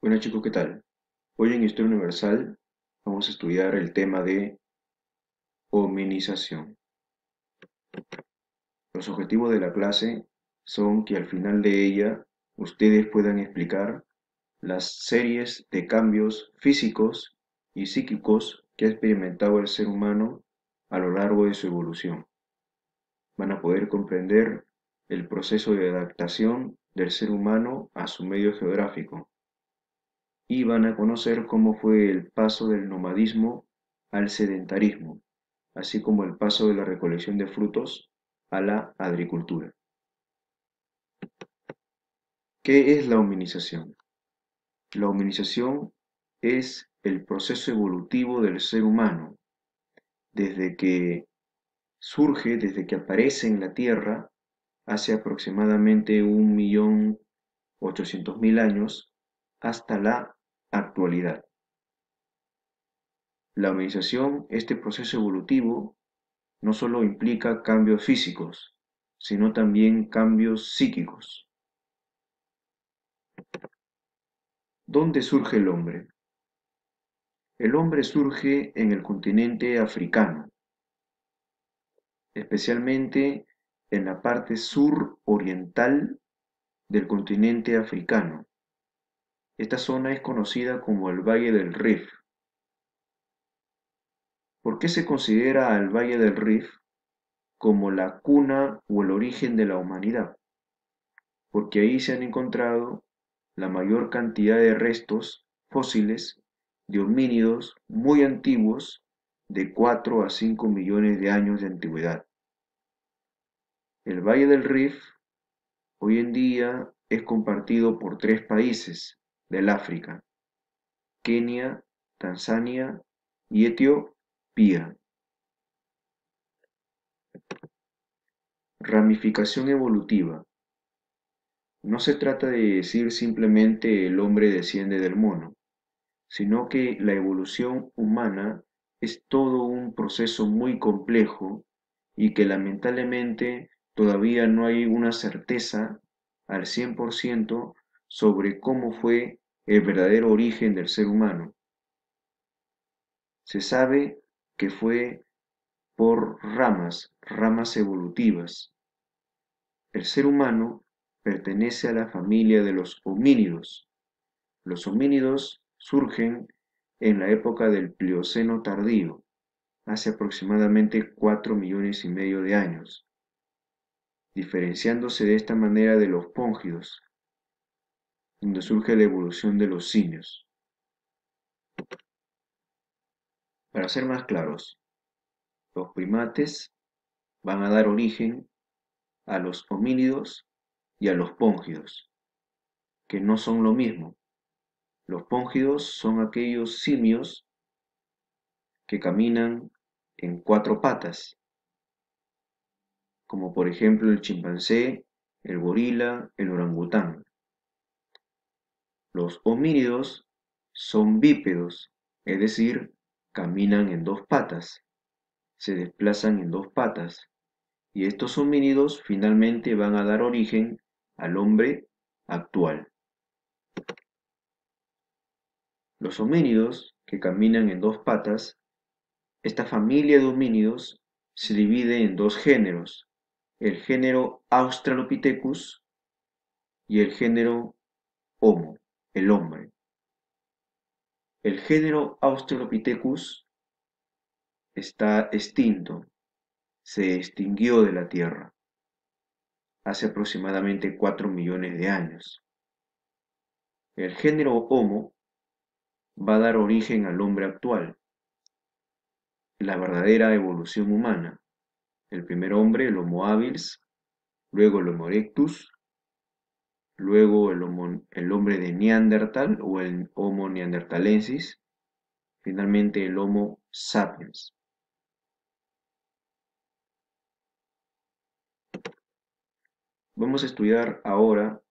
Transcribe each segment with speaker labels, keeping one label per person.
Speaker 1: Bueno chicos, ¿qué tal? Hoy en Historia Universal vamos a estudiar el tema de hominización. Los objetivos de la clase son que al final de ella ustedes puedan explicar las series de cambios físicos y psíquicos que ha experimentado el ser humano a lo largo de su evolución. Van a poder comprender el proceso de adaptación del ser humano a su medio geográfico y van a conocer cómo fue el paso del nomadismo al sedentarismo, así como el paso de la recolección de frutos a la agricultura. ¿Qué es la hominización? La hominización es el proceso evolutivo del ser humano desde que surge, desde que aparece en la Tierra hace aproximadamente 1.800.000 años hasta la actualidad. La hominización, este proceso evolutivo, no solo implica cambios físicos, sino también cambios psíquicos. ¿Dónde surge el hombre? El hombre surge en el continente africano, especialmente en la parte sur-oriental del continente africano. Esta zona es conocida como el Valle del Rif. ¿Por qué se considera al Valle del Rif como la cuna o el origen de la humanidad? Porque ahí se han encontrado la mayor cantidad de restos fósiles de homínidos muy antiguos de 4 a 5 millones de años de antigüedad. El Valle del Rif hoy en día es compartido por tres países del África: Kenia, Tanzania y Etiopía. Ramificación evolutiva. No se trata de decir simplemente el hombre desciende del mono, sino que la evolución humana es todo un proceso muy complejo y que lamentablemente todavía no hay una certeza al 100% sobre cómo fue el verdadero origen del ser humano. Se sabe que fue por ramas evolutivas. El ser humano pertenece a la familia de los homínidos. Los homínidos surgen en la época del Plioceno tardío, hace aproximadamente 4 millones y medio de años, diferenciándose de esta manera de los póngidos, donde surge la evolución de los simios. Para ser más claros, los primates van a dar origen a los homínidos y a los póngidos, que no son lo mismo. Los póngidos son aquellos simios que caminan en cuatro patas, como por ejemplo el chimpancé, el gorila, el orangután. Los homínidos son bípedos, es decir, caminan en dos patas, se desplazan en dos patas, y estos homínidos finalmente van a dar origen al hombre actual. Los homínidos que caminan en dos patas, esta familia de homínidos se divide en dos géneros: el género Australopithecus y el género Homo, el hombre. El género Australopithecus está extinto, se extinguió de la Tierra hace aproximadamente 4 millones de años. El género Homo va a dar origen al hombre actual, la verdadera evolución humana. El primer hombre, el Homo habilis, luego el Homo erectus, luego el hombre de Neandertal o el Homo neanderthalensis, finalmente el Homo sapiens. Vamos a estudiar ahora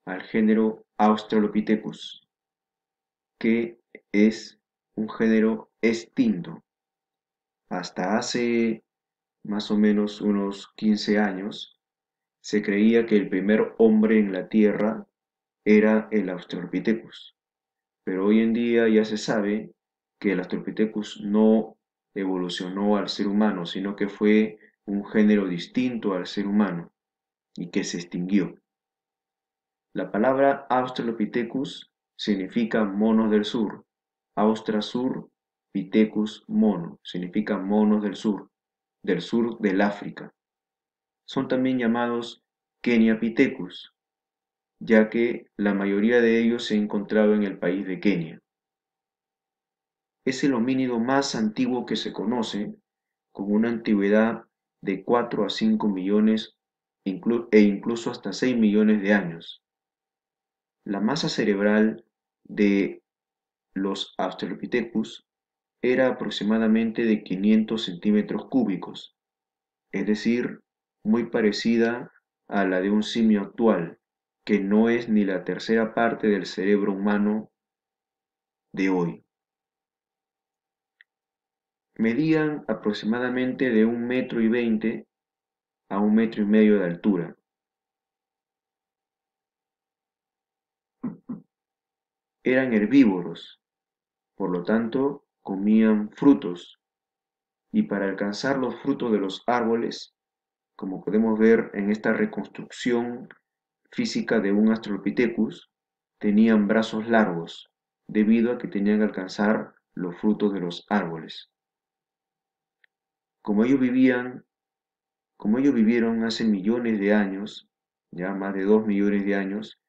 Speaker 1: al género Australopithecus, que es un género extinto. Hasta hace más o menos unos 15 años se creía que el primer hombre en la Tierra era el Australopithecus. pero hoy en día ya se sabe que el Australopithecus no evolucionó al ser humano, sino que fue un género distinto al ser humano y que se extinguió. La palabra Australopithecus significa monos del sur. Austra sur, Pithecus mono, significa monos del sur del África. Son también llamados Keniapithecus, ya que la mayoría de ellos se encontraba en el país de Kenia. Es el homínido más antiguo que se conoce, con una antigüedad de 4 a 5 millones e incluso hasta 6 millones de años. La masa cerebral de los Australopithecus era aproximadamente de 500 centímetros cúbicos, es decir, muy parecida a la de un simio actual, que no es ni la tercera parte del cerebro humano de hoy. Medían aproximadamente de 1,20 m a 1,5 m de altura. Eran herbívoros, por lo tanto comían frutos, y para alcanzar los frutos de los árboles, como podemos ver en esta reconstrucción física de un Australopithecus, tenían brazos largos, debido a que tenían que alcanzar los frutos de los árboles. Como ellos vivieron hace millones de años, ya más de 2 millones de años,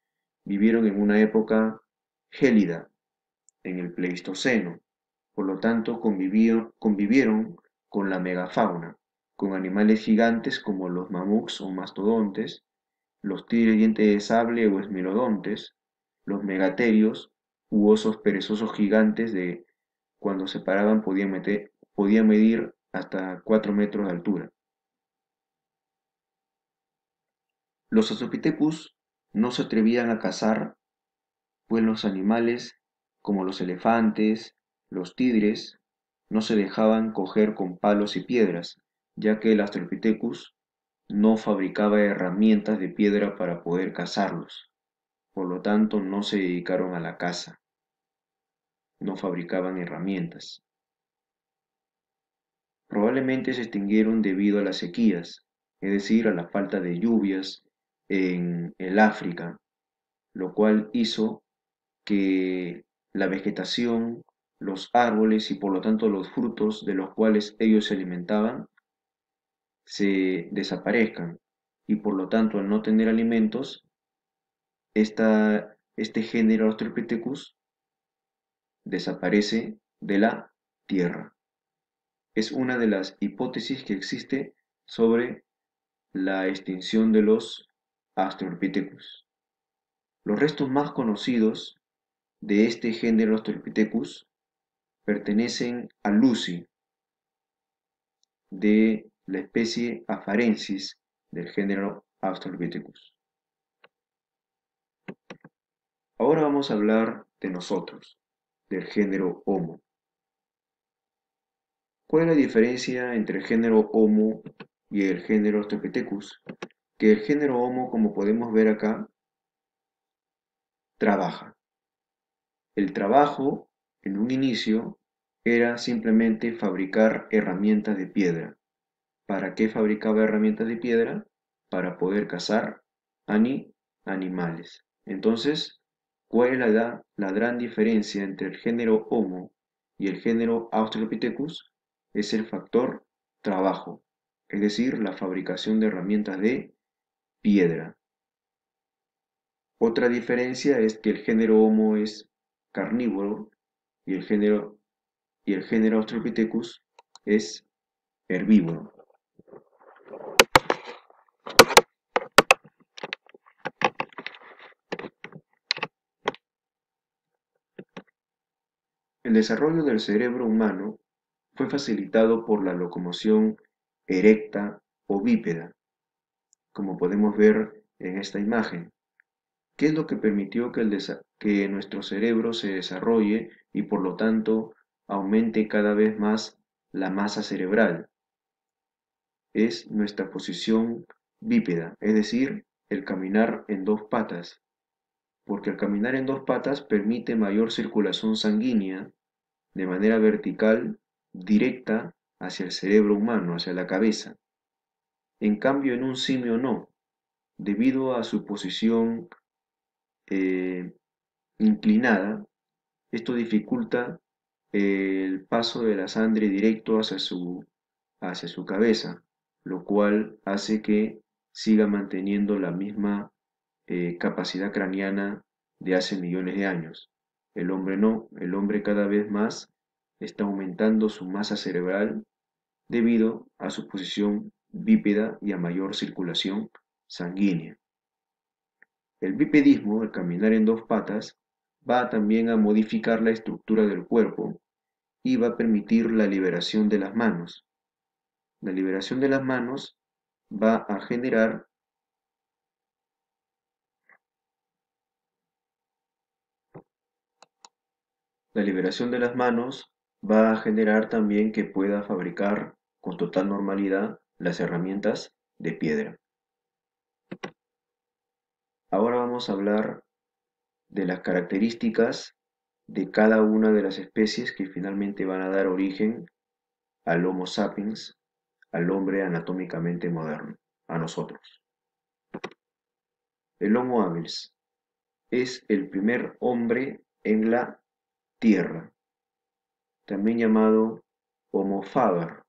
Speaker 1: vivieron en una época gélida, en el Pleistoceno, por lo tanto convivieron con la megafauna, con animales gigantes como los mamuts o mastodontes, los tigres dientes de sable o esmilodontes, los megaterios u osos perezosos gigantes de cuando se paraban podían medir hasta 4 metros de altura. Los Australopithecus no se atrevían a cazar, pues los animales, como los elefantes, los tigres, no se dejaban coger con palos y piedras, ya que el Australopithecus no fabricaba herramientas de piedra para poder cazarlos. Por lo tanto, no se dedicaron a la caza, no fabricaban herramientas. Probablemente se extinguieron debido a las sequías, es decir, a la falta de lluvias en el África, lo cual hizo que la vegetación, los árboles y por lo tanto los frutos de los cuales ellos se alimentaban se desaparezcan y por lo tanto al no tener alimentos, este género Australopithecus desaparece de la Tierra. Es una de las hipótesis que existe sobre la extinción de los Australopithecus. Los restos más conocidos de este género Australopithecus pertenecen a Lucy, de la especie Afarensis del género Australopithecus. Ahora vamos a hablar de nosotros, del género Homo. ¿Cuál es la diferencia entre el género Homo y el género Australopithecus? Que el género Homo, como podemos ver acá, trabaja. El trabajo, en un inicio, era simplemente fabricar herramientas de piedra. ¿Para qué fabricaba herramientas de piedra? Para poder cazar animales. Entonces, ¿cuál es la gran diferencia entre el género Homo y el género Australopithecus? Es el factor trabajo, es decir, la fabricación de herramientas de piedra. Otra diferencia es que el género Homo es carnívoro y el género Australopithecus es herbívoro. El desarrollo del cerebro humano fue facilitado por la locomoción erecta o bípeda, como podemos ver en esta imagen. ¿Qué es lo que permitió que nuestro cerebro se desarrolle y por lo tanto aumente cada vez más la masa cerebral? Es nuestra posición bípeda, es decir, el caminar en dos patas. porque al caminar en dos patas permite mayor circulación sanguínea de manera vertical, directa hacia el cerebro humano, hacia la cabeza. En cambio, en un simio no, debido a su posición eh, inclinada, esto dificulta el paso de la sangre directo hacia su cabeza, lo cual hace que siga manteniendo la misma capacidad craneana de hace millones de años. El hombre no, el hombre cada vez más está aumentando su masa cerebral debido a su posición bípeda y a mayor circulación sanguínea. El bipedismo, el caminar en dos patas, va también a modificar la estructura del cuerpo y va a permitir la liberación de las manos. La liberación de las manos va a generar La liberación de las manos va a generar también que pueda fabricar con total normalidad las herramientas de piedra. Ahora vamos a hablar de las características de cada una de las especies que finalmente van a dar origen al Homo sapiens, al hombre anatómicamente moderno, a nosotros. El Homo habilis es el primer hombre en la Tierra, también llamado Homo faber,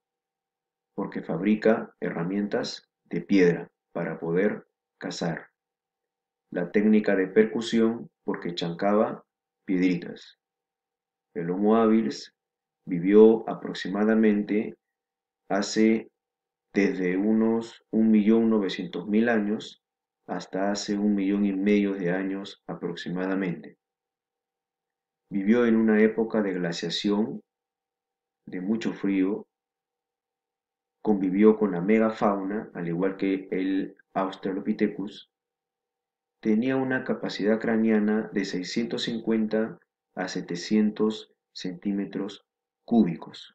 Speaker 1: porque fabrica herramientas de piedra para poder cazar. La técnica de percusión, porque chancaba piedritas. El Homo habilis vivió aproximadamente hace desde unos 1.900.000 años hasta hace 1,5 millones de años aproximadamente. Vivió en una época de glaciación, de mucho frío, convivió con la megafauna, al igual que el Australopithecus. Tenía una capacidad craneana de 650 a 700 centímetros cúbicos.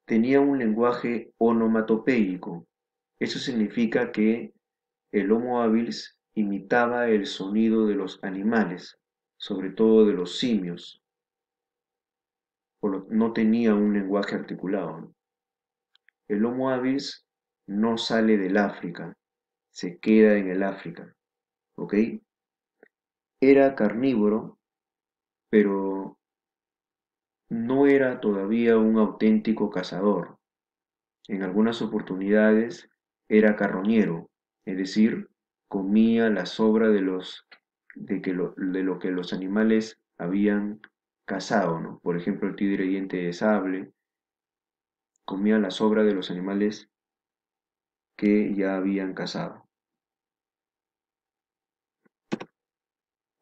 Speaker 1: Tenía un lenguaje onomatopéyico. Eso significa que el Homo habilis imitaba el sonido de los animales, sobre todo de los simios. No tenía un lenguaje articulado. El Homo habilis no sale del África, se queda en el África, ¿ok? Era carnívoro, pero no era todavía un auténtico cazador. En algunas oportunidades era carroñero, es decir, comía la sobra de lo que los animales habían cazado, ¿no? Por ejemplo, el tigre diente de sable comía la sobra de los animales que ya habían cazado.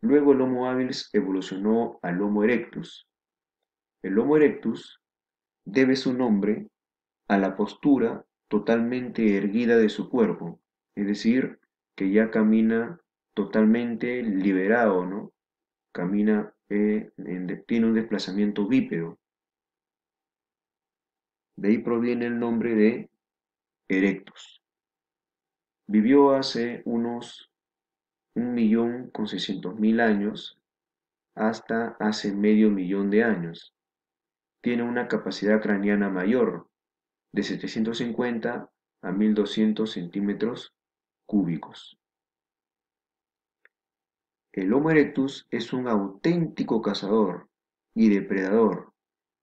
Speaker 1: Luego el Homo habilis evolucionó al Homo erectus. El Homo erectus debe su nombre a la postura totalmente erguida de su cuerpo, es decir, que ya camina totalmente liberado, ¿no? Camina, tiene un desplazamiento bípedo. De ahí proviene el nombre de Erectus. Vivió hace unos 1.600.000 años hasta hace medio millón de años. Tiene una capacidad craneana mayor, de 750 a 1.200 centímetros cúbicos. El Homo erectus es un auténtico cazador y depredador,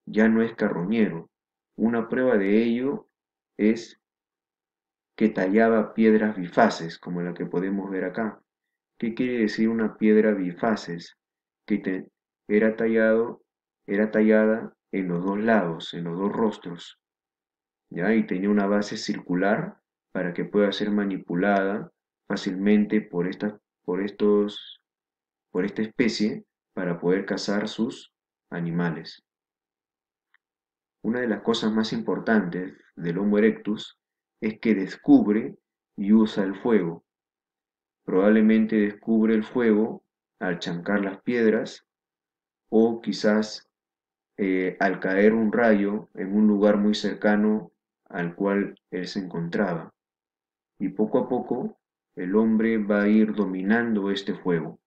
Speaker 1: ya no es carroñero. Una prueba de ello es que tallaba piedras bifaces, como la que podemos ver acá. ¿Qué quiere decir una piedra bifaces? Era era tallada en los dos lados, en los dos rostros, ¿ya? Y tenía una base circular para que pueda ser manipulada fácilmente por esta especie para poder cazar sus animales. Una de las cosas más importantes del Homo erectus es que descubre y usa el fuego. Probablemente descubre el fuego al chancar las piedras o quizás al caer un rayo en un lugar muy cercano al cual él se encontraba. Y poco a poco el hombre va a ir dominando este fuego.